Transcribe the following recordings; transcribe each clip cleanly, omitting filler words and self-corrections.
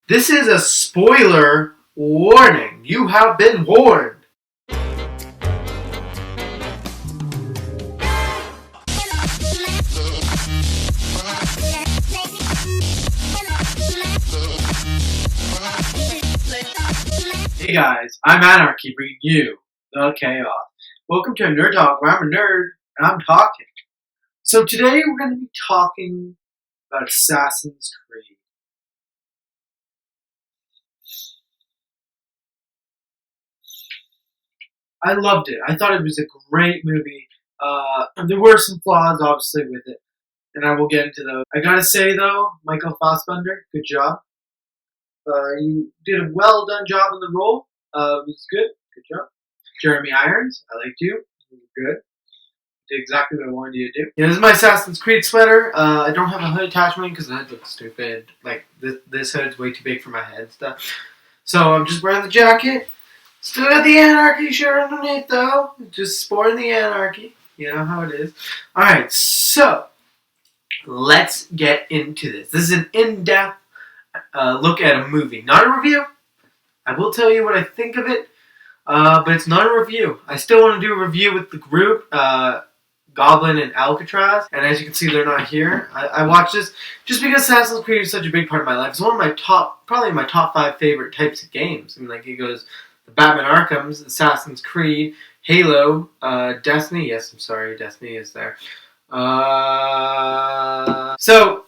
This is a spoiler warning. You have been warned. Hey guys, I'm Anarky, bringing you the chaos. Welcome to a Nerd Talk, where I'm a nerd and I'm talking. So today we're going to be talking about Assassin's Creed. I loved it. I thought it was a great movie. There were some flaws, obviously, with it, and I will get into those. I gotta say, though, Michael Fassbender, good job. You did a well done job in the role. It was good. Good job. Jeremy Irons, I liked you. You were good. Did exactly what I wanted you to do. Yeah, this is my Assassin's Creed sweater. I don't have a hood attachment because the hood looks stupid. Like, this hood's way too big for my head and stuff. So I'm just wearing the jacket. Still got the Anarky shirt underneath, though. Just sporting the Anarky. You know how it is. Alright, so let's get into this. This is an in-depth look at a movie. Not a review. I will tell you what I think of it, but it's not a review. I still want to do a review with the group, Goblin and Alcatraz, and as you can see, they're not here. I watched this just because Assassin's Creed is such a big part of my life. It's one of my probably my top 5 favorite types of games. I mean, like, it goes the Batman Arkham's, Assassin's Creed, Halo, Destiny. Yes, I'm sorry, Destiny is there. So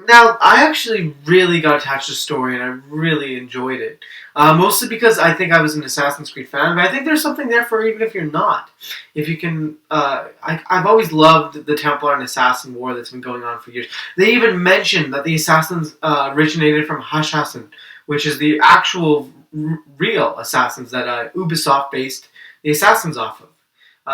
now I actually really got attached to the story, and I really enjoyed it. Mostly because I think I was an Assassin's Creed fan, but I think there's something there for even if you're not. If you can, I've always loved the Templar and Assassin War that's been going on for years. They even mentioned that the Assassins originated from Hashassin, which is the actual real Assassins that Ubisoft based the Assassins off of.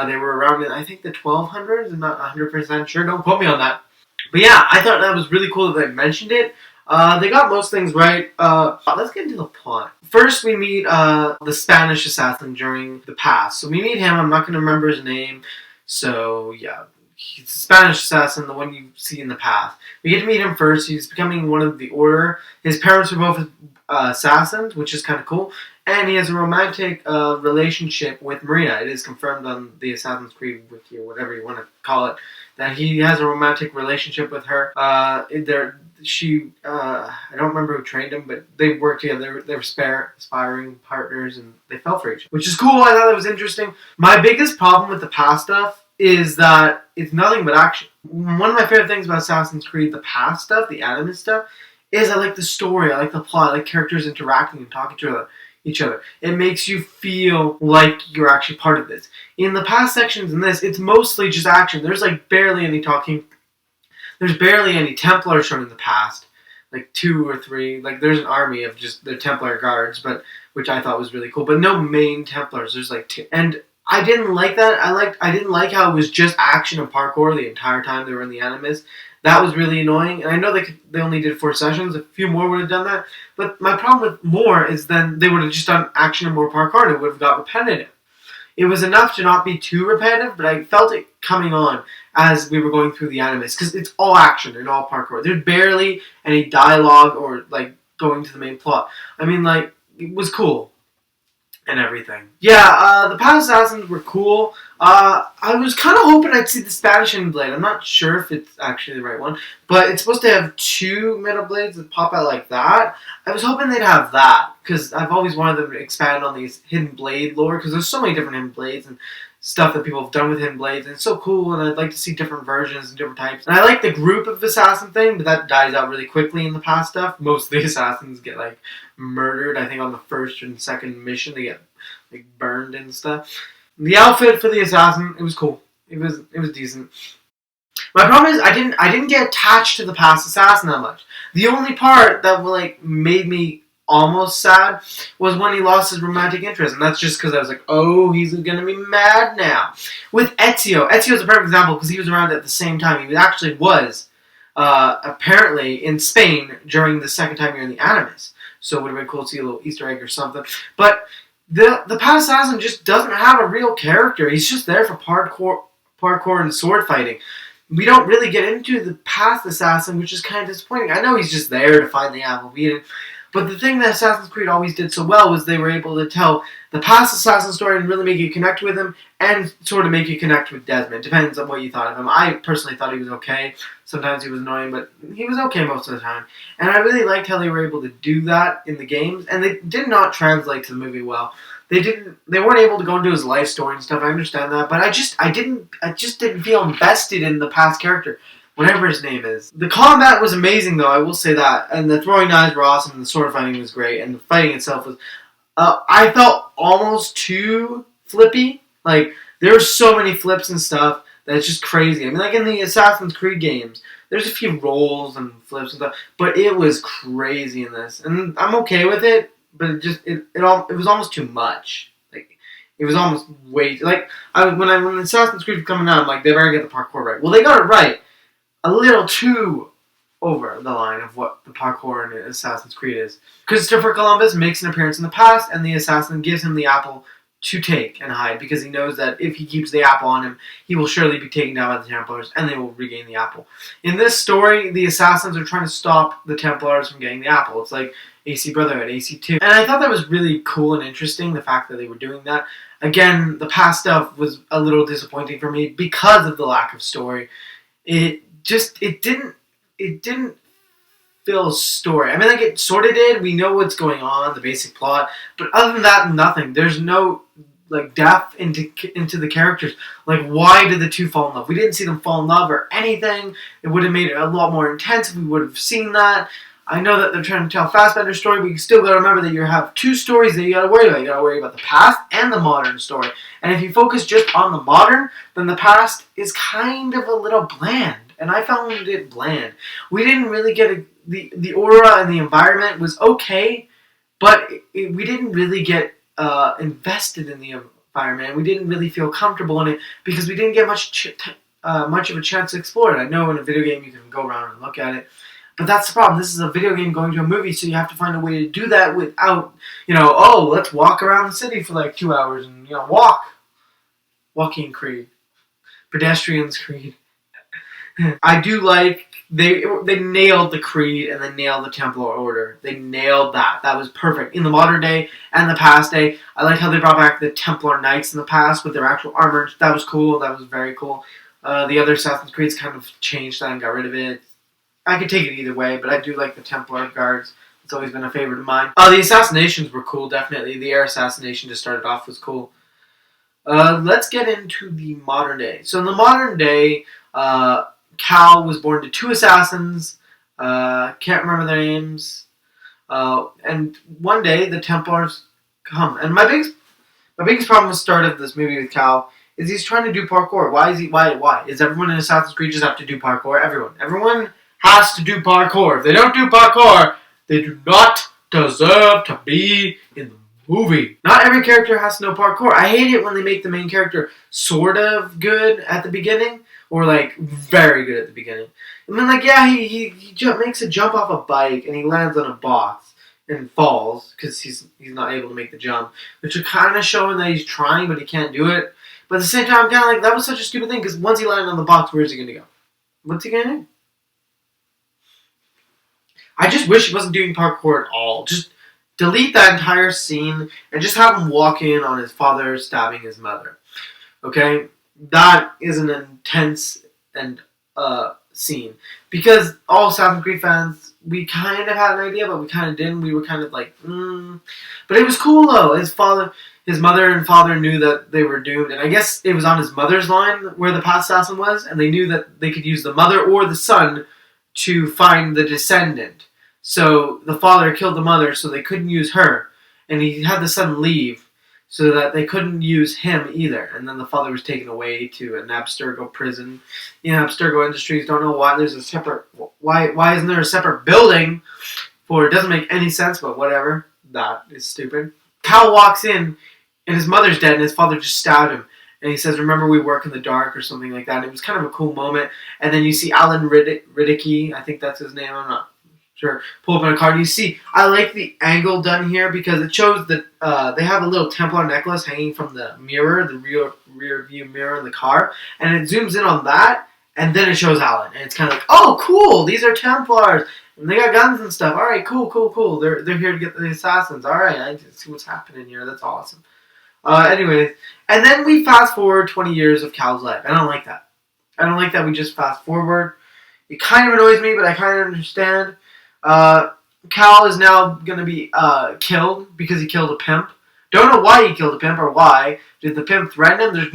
They were around in, I think, the 1200s. I'm not 100% sure. Don't quote me on that. But yeah, I thought that was really cool that they mentioned it. They got most things right. Let's get into the plot. First, we meet the Spanish assassin during the past. So we meet him. I'm not going to remember his name. So yeah, he's the Spanish assassin, the one you see in the past. We get to meet him first. He's becoming one of the Order. His parents were both assassins, which is kind of cool. And he has a romantic relationship with Maria. It is confirmed on the Assassin's Creed Wiki, or whatever you want to call it, that he has a romantic relationship with her. I don't remember who trained him, but they worked together. They were aspiring partners, and they fell for each other, which is cool. I thought that was interesting. My biggest problem with the past stuff is that it's nothing but action. One of my favorite things about Assassin's Creed, the past stuff, the anime stuff, is I like the story, I like the plot, I like characters interacting and talking to each other. It makes you feel like you're actually part of this. In the past sections in this, it's mostly just action. There's like barely any talking. There's barely any Templars shown in the past. Like 2 or 3. Like, there's an army of just the Templar guards, but which I thought was really cool. But no main Templars. There's like 2. And I didn't like that. I didn't like how it was just action and parkour the entire time they were in the Animus. That was really annoying, and I know they only did 4 sessions. A few more would have done that. But my problem with more is then they would have just done action and more parkour, and it would have got repetitive. It was enough to not be too repetitive, but I felt it coming on as we were going through the Animus, because it's all action and all parkour. There's barely any dialogue or, like, going to the main plot. I mean, like, it was cool. And everything. Yeah, the past assassins were cool. I was kind of hoping I'd see the Spanish Hidden Blade. I'm not sure if it's actually the right one, but it's supposed to have 2 metal blades that pop out like that. I was hoping they'd have that, because I've always wanted them to expand on these Hidden Blade lore, because there's so many different Hidden Blades and stuff that people have done with Hidden Blades, and it's so cool, and I'd like to see different versions and different types. And I like the group of assassin thing, but that dies out really quickly in the past stuff. Most of the assassins get, like, murdered. I think on the 1st and 2nd mission they get, like, burned and stuff. The outfit for the assassin, it was cool. It was decent. My problem is I didn't get attached to the past assassin that much. The only part that, like, made me almost sad was when he lost his romantic interest, and that's just because I was like, oh, he's gonna be mad now. With Ezio's a perfect example, because he was around at the same time. He actually was apparently in Spain during the second time you're in the Animus, so it would have been cool to see a little Easter egg or something. But the past assassin just doesn't have a real character. He's just there for parkour and sword fighting. We don't really get into the past assassin, which is kind of disappointing. I know he's just there to find the apple beaten, But the thing that Assassin's Creed always did so well was they were able to tell the past Assassin story and really make you connect with him and sort of make you connect with Desmond. Depends on what you thought of him. I personally thought he was okay. Sometimes he was annoying, but he was okay most of the time. And I really liked how they were able to do that in the games, and they did not translate to the movie well. They weren't able to go into his life story and stuff. I understand that, but I just didn't feel invested in the past character. Whatever his name is. The combat was amazing, though, I will say that. And the throwing knives were awesome, and the sword fighting was great, and the fighting itself was... I felt almost too flippy. Like, there were so many flips and stuff that it's just crazy. I mean, like in the Assassin's Creed games, there's a few rolls and flips and stuff, but it was crazy in this. And I'm okay with it, but it was almost too much. Like, it was almost way... Like, when Assassin's Creed was coming out, I'm like, they better get the parkour right. Well, they got it right. A little too over the line of what the parkour in Assassin's Creed is. Christopher Columbus makes an appearance in the past, and the assassin gives him the apple to take and hide, because he knows that if he keeps the apple on him, he will surely be taken down by the Templars, and they will regain the apple. In this story, the assassins are trying to stop the Templars from getting the apple. It's like AC Brotherhood, AC2. And I thought that was really cool and interesting, the fact that they were doing that. Again, the past stuff was a little disappointing for me because of the lack of story. It didn't feel story. I mean, like, it sort of did. We know what's going on, the basic plot, but other than that, nothing. There's no, like, depth into the characters. Like, why did the two fall in love? We didn't see them fall in love or anything. It would have made it a lot more intense if we would have seen that. I know that they're trying to tell Fassbender's story, but you still got to remember that you have two stories that you got to worry about. You got to worry about the past and the modern story. And if you focus just on the modern, then the past is kind of a little bland. And I found it bland. We didn't really get the aura and the environment was okay, but we didn't really get invested in the environment. We didn't really feel comfortable in it because we didn't get much of a chance to explore it. I know in a video game you can go around and look at it, but that's the problem. This is a video game going to a movie, so you have to find a way to do that without, oh, let's walk around the city for like 2 hours and Walking Creed, Pedestrians Creed. I do like they nailed the creed and they nailed the Templar Order. They nailed that. That was perfect in the modern day and the past day. I like how they brought back the Templar Knights in the past with their actual armor. That was cool. That was very cool. The other Assassin's Creeds kind of changed that and got rid of it. I could take it either way, but I do like the Templar Guards. It's always been a favorite of mine. The assassinations were cool, definitely. The air assassination just started off was cool. Let's get into the modern day. So in the modern day, Cal was born to two assassins. Can't remember their names. And one day the Templars come. And my biggest problem with the start of this movie with Cal is he's trying to do parkour. Why? Is everyone in Assassin's Creed just have to do parkour? Everyone has to do parkour. If they don't do parkour, they do not deserve to be in the movie. Not every character has to know parkour. I hate it when they make the main character sort of good at the beginning. Or, like, very good at the beginning. I mean, like, yeah, he makes a jump off a bike, and he lands on a box, and falls, because he's not able to make the jump. Which are kind of showing that he's trying, but he can't do it. But at the same time, I'm kind of like, that was such a stupid thing, because once he landed on the box, where's he going to go? What's he going to do? I just wish he wasn't doing parkour at all. Just delete that entire scene, and just have him walk in on his father stabbing his mother. Okay? That is an intense and scene, because all Assassin's Creed fans, we kind of had an idea, but we kind of didn't. We were kind of like, But it was cool though. His mother and father knew that they were doomed, and I guess it was on his mother's line where the past assassin was, and they knew that they could use the mother or the son to find the descendant. So the father killed the mother, so they couldn't use her, and he had the son leave, so that they couldn't use him either. And then the father was taken away to an Abstergo prison. Abstergo Industries, don't know why there's a separate... Why isn't there a separate building for... It doesn't make any sense, but whatever. That is stupid. Cal walks in, and his mother's dead, and his father just stabbed him. And he says, remember we work in the dark, or something like that. And it was kind of a cool moment. And then you see Alan Riddicky, I think that's his name, I'm not sure, pull up on a card. You see, I like the angle done here because it shows that they have a little Templar necklace hanging from the mirror, the rear view mirror in the car, and it zooms in on that, and then it shows Alan, and it's kind of like, oh, cool, these are Templars, And they got guns and stuff. All right, cool. They're here to get the assassins. All right, I see what's happening here. That's awesome. Anyways, and then we fast forward 20 years of Cal's life. I don't like that. I don't like that we just fast forward. It kind of annoys me, but I kind of understand. Cal is now going to be killed because he killed a pimp. Don't know why he killed a pimp or why. Did the pimp threaten him? There's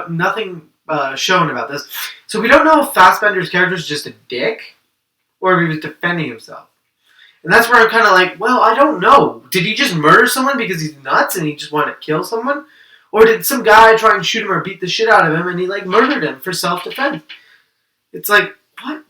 nothing shown about this. So we don't know if Fassbender's character is just a dick or if he was defending himself. And that's where I'm kind of like, well, I don't know. Did he just murder someone because he's nuts and he just wanted to kill someone? Or did some guy try and shoot him or beat the shit out of him and he like murdered him for self-defense? It's like, what?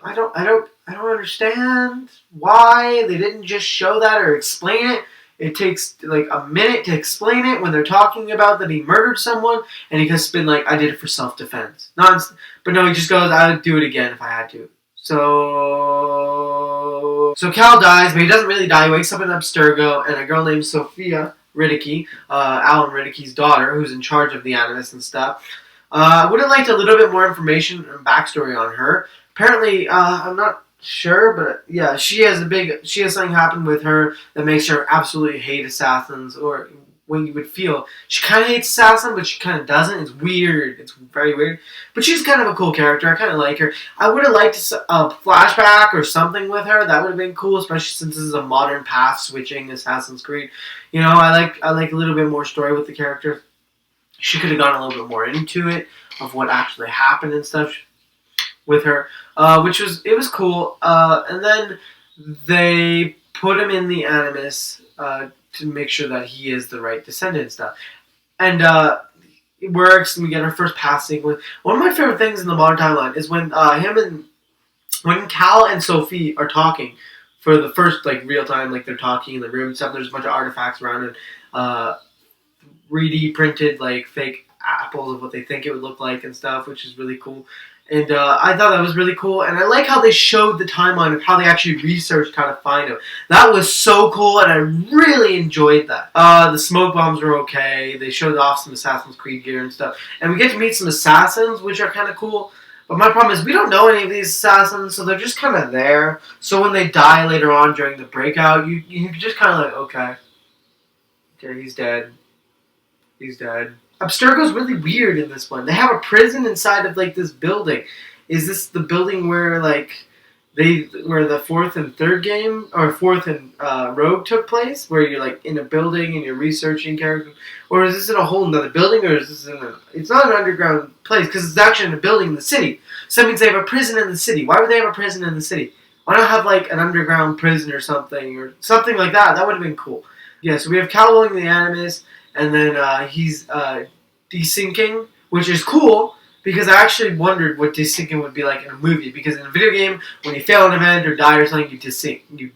I don't understand why they didn't just show that or explain it. It takes like a minute to explain it when they're talking about that he murdered someone, and he just been like, I did it for self-defense. But no, he just goes, I would do it again if I had to. So Cal dies, but he doesn't really die. He wakes up in Abstergo, and a girl named Sophia Riddicky, Alan Riddick's daughter, who's in charge of the Animus and stuff. I would have liked a little bit more information and backstory on her. Apparently, I'm not sure, but yeah, she has something happen with her that makes her absolutely hate assassins, or when you would feel she kind of hates assassins, but she kind of doesn't. It's weird. It's very weird. But she's kind of a cool character. I kind of like her. I would have liked a flashback or something with her. That would have been cool, especially since this is a modern path switching Assassin's Creed. You know, I like a little bit more story with the character. She could have gone a little bit more into it of what actually happened and stuff with her, which was cool. And then they put him in the Animus to make sure that he is the right descendant and stuff. And it works, and we get our first passing with one of my favorite things in the modern timeline is when when Cal and Sophie are talking for the first like real time, like they're talking in the room and stuff. There's a bunch of artifacts around and 3D printed like fake apples of what they think it would look like and stuff, which is really cool. And I thought that was really cool. And I like how they showed the timeline of how they actually researched how to find him. That was so cool, and I really enjoyed that. The smoke bombs were okay. They showed off some Assassin's Creed gear and stuff. And we get to meet some assassins, which are kind of cool. But my problem is we don't know any of these assassins, so they're just kind of there. So when they die later on during the breakout, you just kind of like, okay, he's dead. He's dead. Abstergo's really weird in this one. They have a prison inside of like this building. Is this the building where like where the 4th and 3rd game or 4th and Rogue took place, where you're like in a building and you're researching characters, or is this in a whole nother building, or is this it's not an underground place because it's actually in a building in the city. So that means they have a prison in the city. Why would they have a prison in the city? Why not have like an underground prison or something like that? That would have been cool. Yeah. So we have Cal going to the Animus. And then he's desyncing, which is cool because I actually wondered what desyncing would be like in a movie. Because in a video game, when you fail an event or die or something, you desync. You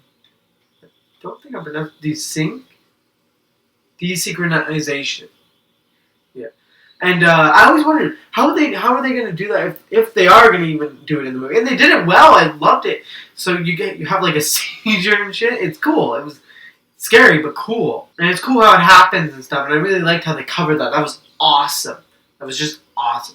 don't think I'm pronounced desync? Desynchronization. Yeah. And I always wondered how are they going to do that if they are going to even do it in the movie? And they did it well. I loved it. So you have like a seizure and shit. It's cool. It was scary, but cool. And it's cool how it happens and stuff. And I really liked how they covered that. That was awesome. That was just awesome.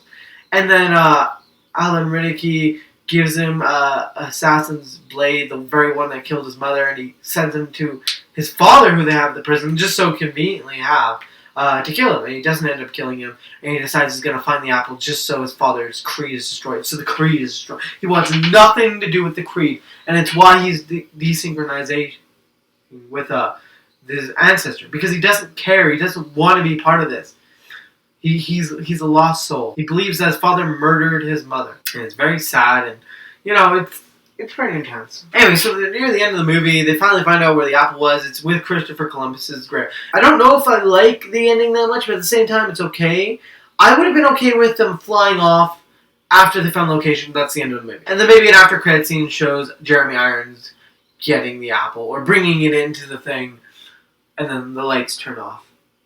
And then Alan Riddicky gives him Assassin's Blade, the very one that killed his mother, and he sends him to his father, who they have in the prison, just so conveniently have, to kill him. And he doesn't end up killing him. And he decides he's going to find the apple just so his father's creed is destroyed. So the creed is destroyed. He wants nothing to do with the creed. And it's why he's desynchronization with his ancestor, because he doesn't care. He doesn't want to be part of this. He's a lost soul. He believes that his father murdered his mother, and it's very sad. And you know, it's pretty intense. Anyway, so near the end of the movie, they finally find out where the apple was. It's with Christopher Columbus's grave. I don't know if I like the ending that much, but at the same time, it's okay. I would have been okay with them flying off after they found the location. That's the end of the movie, and then maybe an after credit scene shows Jeremy Irons getting the apple or bringing it into the thing, and then the lights turn off,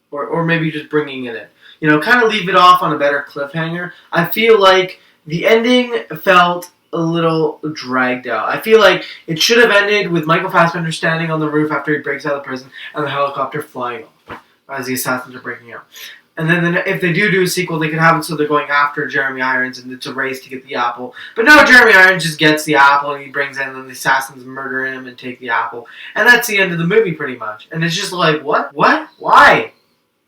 or maybe just bringing it in. You know, kind of leave it off on a better cliffhanger. I feel like the ending felt a little dragged out. I feel like it should have ended with Michael Fassbender standing on the roof after he breaks out of the prison and the helicopter flying off as the assassins are breaking out. And then if they do a sequel, they could have it so they're going after Jeremy Irons and it's a race to get the apple. But no, Jeremy Irons just gets the apple and he brings in and the assassins murder him and take the apple. And that's the end of the movie pretty much. And it's just like, what? What? Why?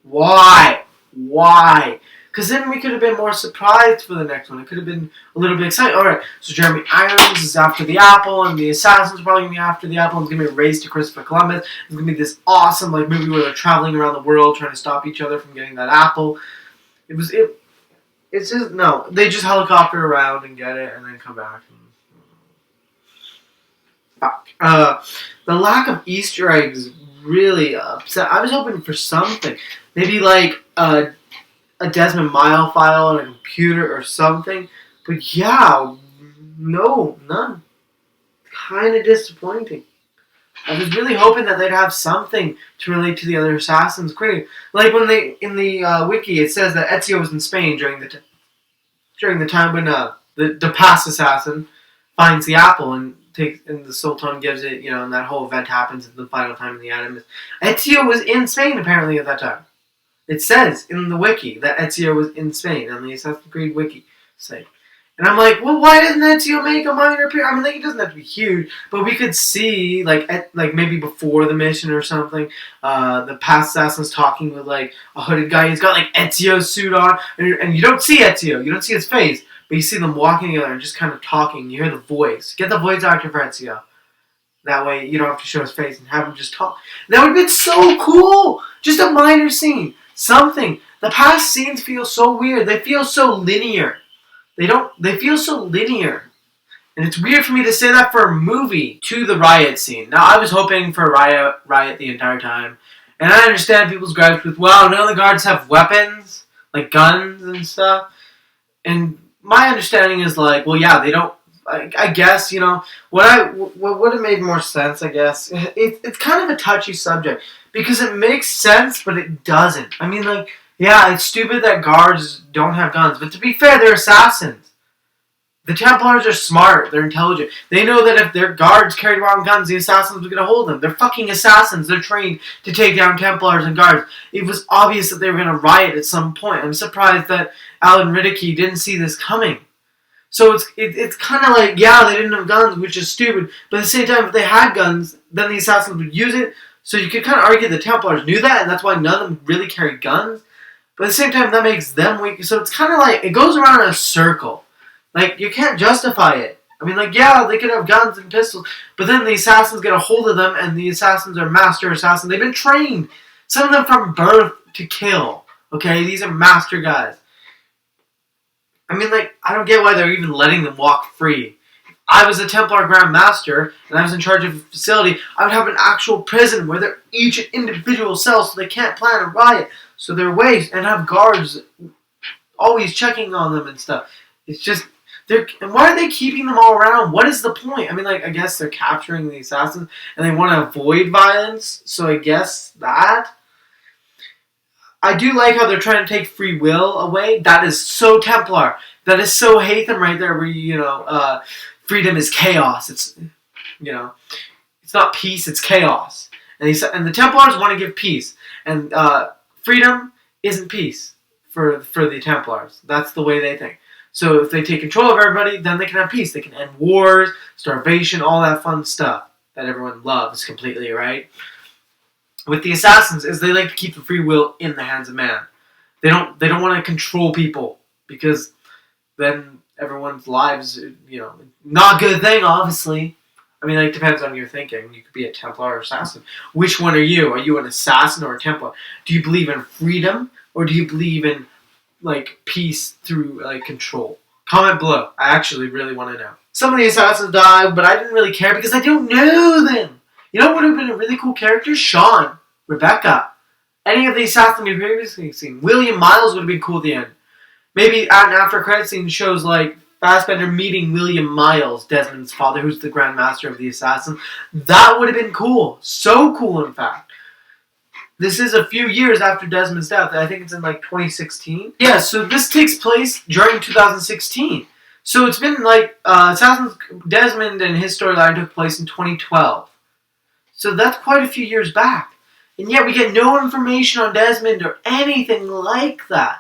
Why? Why? Because then we could have been more surprised for the next one. It could have been a little bit exciting. Alright, so Jeremy Irons is after the apple, and the assassins are probably going to be after the apple, and it's going to be a race to Christopher Columbus. It's going to be this awesome movie where they're traveling around the world trying to stop each other from getting that apple. It's just, no. They just helicopter around and get it, and then come back. Fuck. The lack of Easter eggs really upset. I was hoping for something. Maybe like a Desmond Mile file on a computer or something. But yeah, no, none. Kind of disappointing. I was really hoping that they'd have something to relate to the other assassins quickly. Like when in the wiki it says that Ezio was in Spain during the time when the past assassin finds the apple and the Sultan gives it, and that whole event happens at the final time in the anime. Ezio was in Spain apparently at that time. It says in the wiki that Ezio was in Spain on the Assassin's Creed wiki site. And I'm like, well, why doesn't Ezio make a minor appearance? I mean, like, it doesn't have to be huge, but we could see, like maybe before the mission or something, the past assassin's talking with, like, a hooded guy. He's got, like, Ezio's suit on, and you don't see Ezio. You don't see his face, but you see them walking together and just kind of talking. You hear the voice. Get the voice actor for Ezio. That way, you don't have to show his face and have him just talk. That would have been so cool! Just a minor scene. Something. The past scenes feel so weird. They feel so linear. They feel so linear. And it's weird for me to say that for a movie to the riot scene. Now, I was hoping for a riot the entire time. And I understand people's gripes with, well, none of the guards have weapons, like guns and stuff. And my understanding is like, well, yeah, they don't. I guess, what would have made more sense, I guess, it's kind of a touchy subject, because it makes sense, but it doesn't. I mean, like, yeah, it's stupid that guards don't have guns, but to be fair, they're assassins. The Templars are smart, they're intelligent. They know that if their guards carried around guns, the assassins would get a hold of them. They're fucking assassins, they're trained to take down Templars and guards. It was obvious that they were going to riot at some point. I'm surprised that Alan Riddicky didn't see this coming. So it's kind of like, yeah, they didn't have guns, which is stupid. But at the same time, if they had guns, then the assassins would use it. So you could kind of argue the Templars knew that, and that's why none of them really carried guns. But at the same time, that makes them weak. So it's kind of like, it goes around in a circle. Like, you can't justify it. I mean, like, yeah, they could have guns and pistols, but then the assassins get a hold of them, and the assassins are master assassins. They've been trained. Some of them from birth to kill. Okay? These are master guys. I mean, like, I don't get why they're even letting them walk free. If I was a Templar Grand Master, and I was in charge of a facility, I would have an actual prison where they're each an individual cell so they can't plan a riot. So they're ways, and have guards always checking on them and stuff. It's just, and why are they keeping them all around? What is the point? I mean, like, I guess they're capturing the assassins, and they want to avoid violence, so I guess that. I do like how they're trying to take free will away. That is so Templar. That is so Hatham right there, where, freedom is chaos. It's, it's not peace, it's chaos. And the Templars want to give peace. And freedom isn't peace for the Templars. That's the way they think. So if they take control of everybody, then they can have peace. They can end wars, starvation, all that fun stuff that everyone loves completely, right? With the assassins, is they like to keep the free will in the hands of man. They don't want to control people, because then everyone's lives, not a good thing, obviously. I mean, it depends on your thinking. You could be a Templar or assassin. Which one are you? Are you an assassin or a Templar? Do you believe in freedom, or do you believe in, peace through, control? Comment below. I actually really want to know. Some of the assassins died, but I didn't really care because I don't know them. You know what would have been a really cool character? Sean, Rebecca, any of the assassins we've previously seen. William Miles would have been cool at the end. Maybe an after credit scene shows Fassbender meeting William Miles, Desmond's father, who's the Grand Master of the Assassins. That would have been cool. So cool, in fact. This is a few years after Desmond's death. I think it's in 2016. Yeah, so this takes place during 2016. So it's been Assassin's Desmond and his storyline took place in 2012. So that's quite a few years back. And yet we get no information on Desmond or anything like that.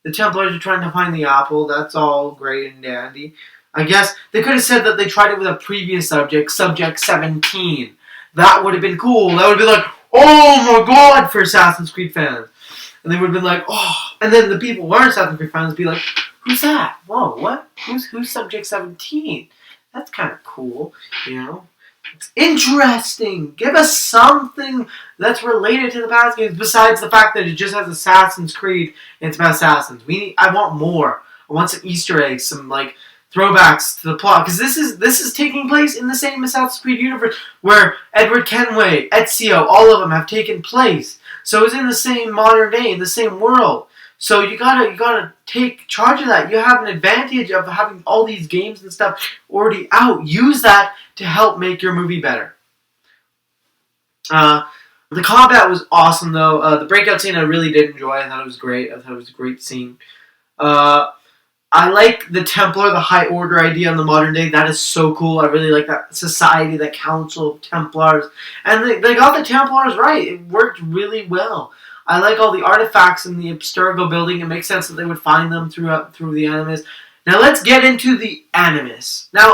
The Templars are trying to find the apple. That's all great and dandy. I guess they could have said that they tried it with a previous subject, Subject 17. That would have been cool. That would have been like, oh my god, for Assassin's Creed fans. And they would have been like, oh. And then the people who aren't Assassin's Creed fans would be like, who's that? Whoa, what? Who's Subject 17? That's kind of cool, you know? It's interesting. Give us something that's related to the past games besides the fact that it just has Assassin's Creed and it's about assassins. I want more. I want some Easter eggs, some like throwbacks to the plot, because this is taking place in the same Assassin's Creed universe where Edward Kenway, Ezio, all of them have taken place. So it's in the same modern day, in the same world. So you gotta take charge of that. You have an advantage of having all these games and stuff already out. Use that to help make your movie better. The combat was awesome though. The breakout scene I really did enjoy. I thought it was great. I thought it was a great scene. I like the Templar, the High Order idea in the modern day. That is so cool. I really like that society, that council of Templars. And they got the Templars right. It worked really well. I like all the artifacts in the Abstergo building. It makes sense that they would find them through the Animus. Now let's get into the Animus. This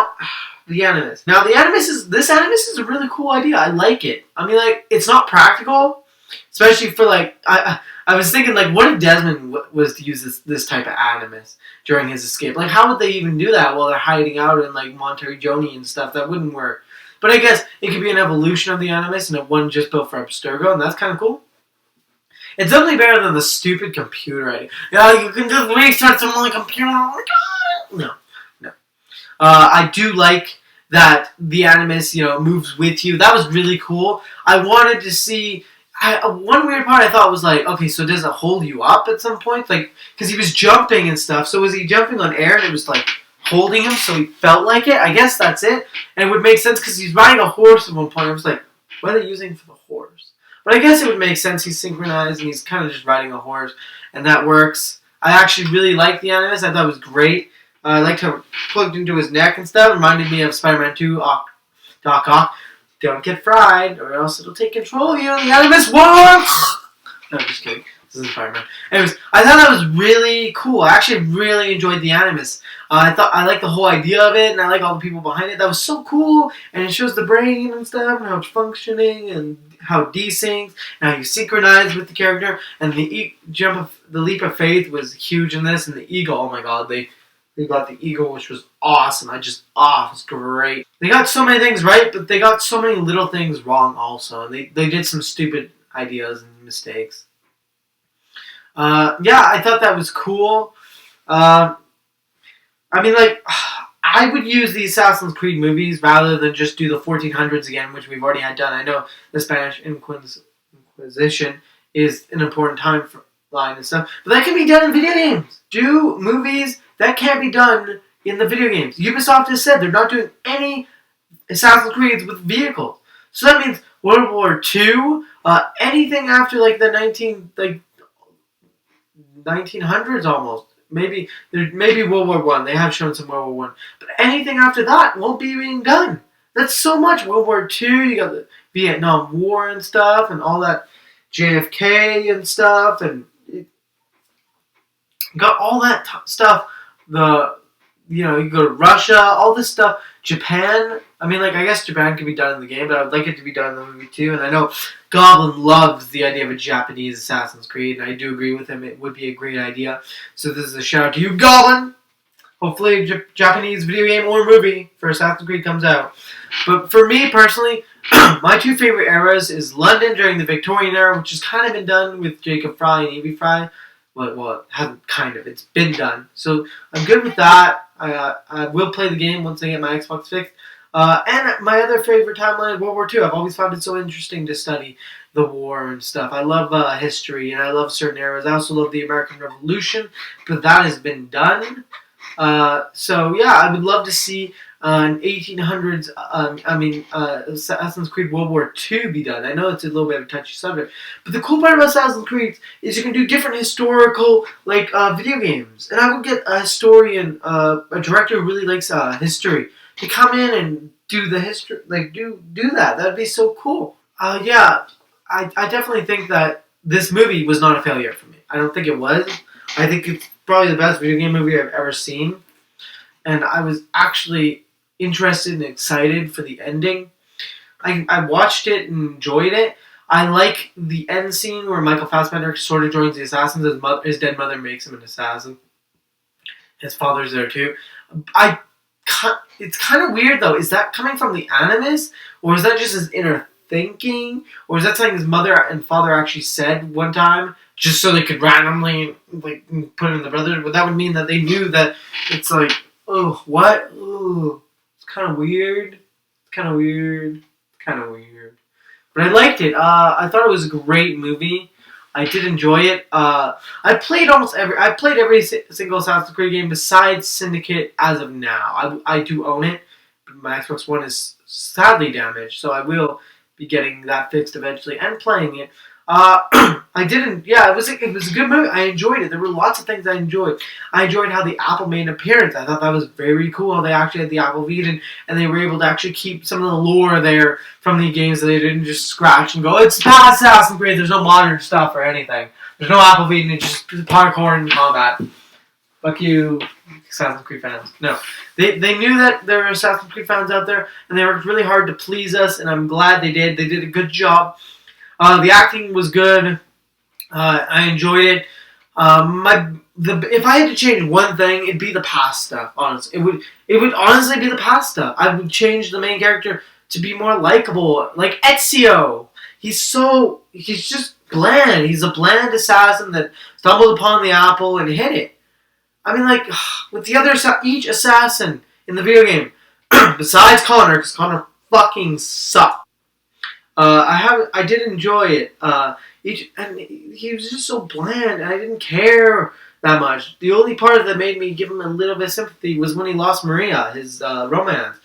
Animus is a really cool idea. I like it. I mean, like, it's not practical, especially for like I was thinking, like, what if Desmond was to use this type of Animus during his escape? Like, how would they even do that while they're hiding out in like Monteriggioni and stuff? That wouldn't work. But I guess it could be an evolution of the Animus and one just built for Abstergo, and that's kind of cool. It's definitely better than the stupid computer idea. Yeah, you can just reset some on the computer. Oh my god! No. I do like that the Animus, moves with you. That was really cool. I wanted to see. One weird part I thought was like, okay, so does it hold you up at some point? Like, because he was jumping and stuff. So was he jumping on air and it was like holding him so he felt like it? I guess that's it. And it would make sense because he's riding a horse at one point. I was like, what are they using for the horse? But I guess it would make sense. He's synchronized and he's kind of just riding a horse, and that works. I actually really liked the Animus. I thought it was great. I liked how it plugged into his neck and stuff. It reminded me of Spider-Man 2, Doc Ock. Don't get fried, or else it'll take control of you. The Animus won't! No, just kidding. This isn't Spider-Man. Anyways, I thought that was really cool. I actually really enjoyed the Animus. I liked the whole idea of it, and I like all the people behind it. That was so cool, and it shows the brain and stuff, and how it's functioning, and how it desyncs, and how you synchronize with the character. And the leap of faith was huge in this, and the eagle. Oh my god, they got the eagle, which was awesome. It was great. They got so many things right, but they got so many little things wrong also. And they did some stupid ideas and mistakes. I thought that was cool. I would use the Assassin's Creed movies rather than just do the 1400s again, which we've already had done. I know the Spanish Inquisition is an important time for line and stuff, but that can be done in video games. Do movies that can't be done in the video games. Ubisoft has said they're not doing any Assassin's Creeds with vehicles. So that means World War II, anything after like the 1900s almost. Maybe World War One. They have shown some World War One, but anything after that won't be being done. That's so much. World War II. You got the Vietnam War and stuff, and all that JFK and stuff, and you got all that stuff. You go to Russia, all this stuff. Japan. I guess Japan could be done in the game, but I would like it to be done in the movie too. And I know Goblin loves the idea of a Japanese Assassin's Creed, and I do agree with him. It would be a great idea. So this is a shout out to you, Goblin. Hopefully a Japanese video game or movie for Assassin's Creed comes out. But for me personally, my two favorite eras is London during the Victorian era, which has kind of been done with Jacob Fry and Evie Fry. Well, it hasn't kind of. It's been done. So I'm good with that. I will play the game once I get my Xbox fixed. And my other favorite timeline is World War II. I've always found it so interesting to study the war and stuff. I love history, and I love certain eras. I also love the American Revolution, but that has been done. I would love to see an 1800s, Assassin's Creed World War II be done. I know it's a little bit of a touchy subject, but the cool part about Assassin's Creed is you can do different historical, video games. And I would get a historian, a director who really likes history, to come in and do the history, do that. That'd be so cool. I definitely think that this movie was not a failure for me. I don't think it was. I think it's probably the best video game movie I've ever seen. And I was actually interested and excited for the ending. I watched it and enjoyed it. I like the end scene where Michael Fassbender sort of joins the assassins. His dead mother makes him an assassin. His father's there too. It's kind of weird though. Is that coming from the Animus, or is that just his inner thinking, or is that something his mother and father actually said one time, just so they could randomly like put in the brother? But that would mean that they knew that it's like, oh, what? Oh, it's kind of weird. It's kind of weird. Kind of weird. But I liked it. I thought it was a great movie. I did enjoy it. I played every single Assassin's Creed game besides Syndicate as of now. I do own it. My Xbox One is sadly damaged, so I will be getting that fixed eventually and playing it. I didn't. Yeah, it was a good movie. I enjoyed it. There were lots of things I enjoyed. I enjoyed how the Apple made an appearance. I thought that was very cool. How they actually had the Apple V, and they were able to actually keep some of the lore there from the games. That they didn't just scratch and go, "It's not Assassin's Creed. There's no modern stuff or anything. There's no Apple V, and it's just parkour and combat." Fuck you, Assassin's Creed fans. No, they knew that there were Assassin's Creed fans out there, and they worked really hard to please us, and I'm glad they did. They did a good job. The acting was good. I enjoyed it. If I had to change one thing, it'd be the past stuff. Honestly, it would honestly be the past stuff. I would change the main character to be more likable, like Ezio. He's just bland. He's a bland assassin that stumbled upon the apple and hit it. I mean, like with the other each assassin in the video game, besides Connor, because Connor fucking sucked. I did enjoy it. And he was just so bland, and I didn't care that much. The only part that made me give him a little bit of sympathy was when he lost Maria, his romance.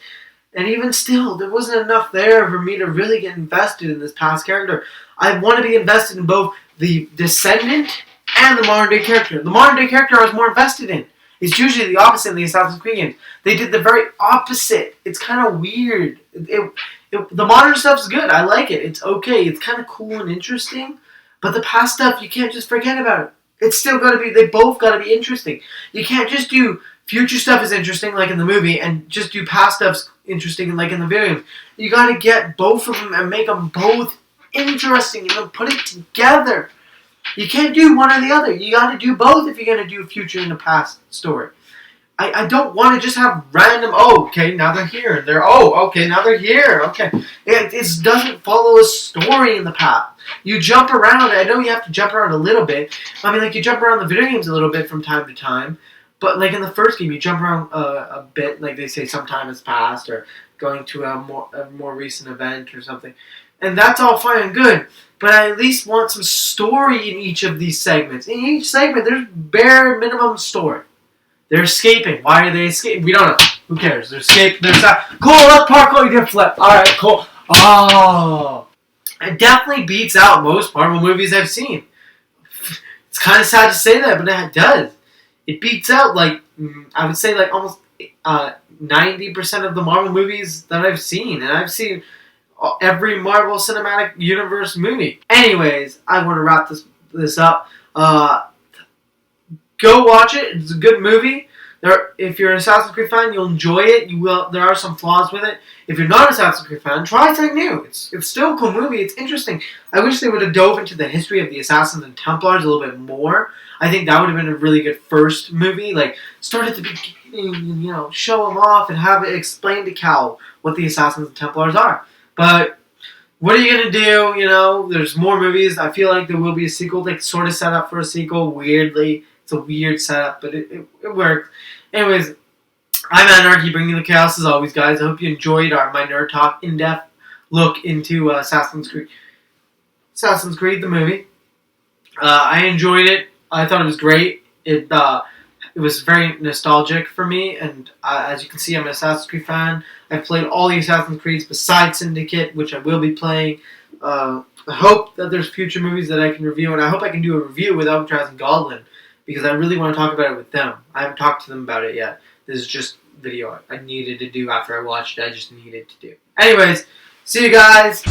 And even still, there wasn't enough there for me to really get invested in this past character. I want to be invested in both the descendant and the modern day character. The modern day character I was more invested in. It's usually the opposite in the Assassin's Creed games. They did the very opposite. It's kind of weird. The modern stuff's good. I like it. It's okay. It's kind of cool and interesting. But the past stuff, you can't just forget about it. It's still got to be, they both got to be interesting. You can't just do future stuff is interesting, like in the movie, and just do past stuff's interesting, like in the video games. You got to get both of them and make them both interesting and then put it together. You can't do one or the other. You got to do both if you're going to do a future and a past story. I don't want to just have random, oh, okay, now they're here. Now they're here. Okay. It doesn't follow a story in the path. You jump around. I know you have to jump around a little bit. I mean, like, you jump around the video games a little bit from time to time. But, like, in the first game, you jump around a bit. Like, they say some time has passed or going to a more recent event or something. And that's all fine and good. But I at least want some story in each of these segments. In each segment, there's bare minimum story. They're escaping. Why are they escaping? We don't know. Who cares? They're escaping. Cool, let's parkour. You did flip. Alright, cool. Oh. It definitely beats out most Marvel movies I've seen. It's kind of sad to say that, but it does. It beats out, like, I would say, like, almost 90% of the Marvel movies that I've seen. And I've seen every Marvel Cinematic Universe movie. Anyways, I want to wrap this up. Go watch it. It's a good movie. If you're an Assassin's Creed fan, you'll enjoy it. You will. There are some flaws with it. If you're not an Assassin's Creed fan, try something new. It's still a cool movie. It's interesting. I wish they would have dove into the history of the Assassins and Templars a little bit more. I think that would have been a really good first movie. Like, start at the beginning and, show them off and have it explain to Cal what the Assassins and Templars are. But what are you going to do? There's more movies. I feel like there will be a sequel. They sort of set up for a sequel, weirdly. It's a weird setup, but it works. Anyways, I'm Anarky, bringing the chaos as always, guys. I hope you enjoyed my Nerd Talk in-depth look into Assassin's Creed. Assassin's Creed, the movie. I enjoyed it. I thought it was great. It was very nostalgic for me, and as you can see, I'm an Assassin's Creed fan. I've played all the Assassin's Creeds besides Syndicate, which I will be playing. I hope that there's future movies that I can review, and I hope I can do a review with Alcatraz and Goblin, because I really want to talk about it with them. I haven't talked to them about it yet. This is just video I needed to do after I watched it. I just needed to do. Anyways, see you guys.